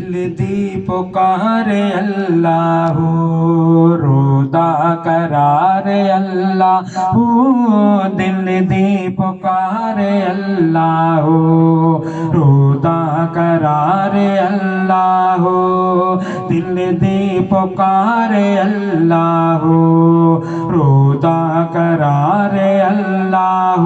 दिल दी पुकारे अल्लाह रोदा करारे अल्लाह दिल दी पुकारे अल्लाह रोदा करारे अल्लाह दिल दी पुकारे अल्लाह रोदा करारे अल्लाह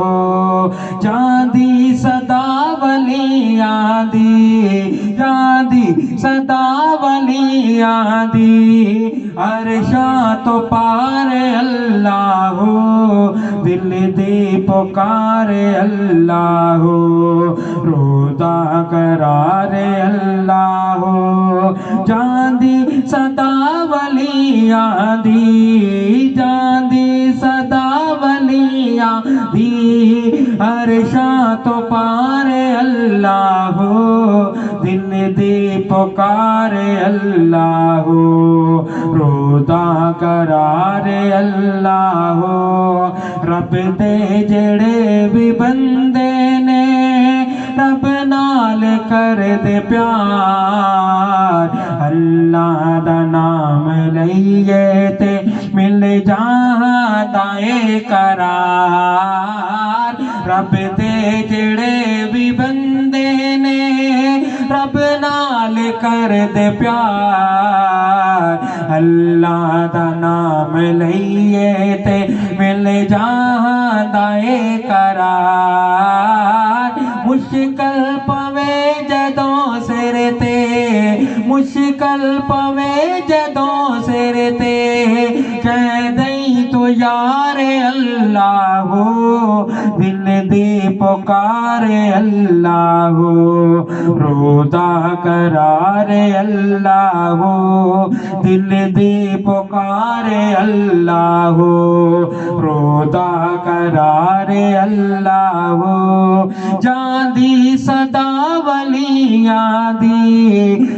चांदी सदा वलियां दी चांदी सदा वलियां दी अर्शा तो पारे अल्लाह दिल दी पुकारे अल्लाह रोदा करारे अल्लाह चांदी सदा वलियां दी चांदी सदा वलियां दी अर्शा तो पारे अल्लाह दिल दी पुकारे अल्लाह रोदा करारे अल्लाह रब दे जेड़े भी बंदे ने रब नाल कर दे प्यार अल्लाह दा नाम लईए ते मिल जांदा ए करार रब दे जेड़े भी बंदे ने रब नाल कर दे प्यार अल्लाह दा नाम लईए ते मिल जांदा ए करार मुश्किल पवे जदों सिर ते मुश्किल पवे जदों सिर ते कह दई तो यार अल्लाह दिल दी पुकारे अल्लाह रोदा करारे अल्लाह दिल दी पुकारे अल्लाह रोदा करारे अल्लाह जांदी सदा वलियां दी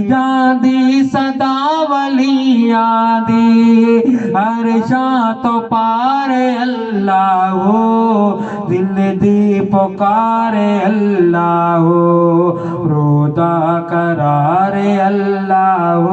जांदी सदा वलियां दी अर्शा तो पारे अल्लाह दिल दी पुकारे अल्लाह रोदा करारे अल्लाह।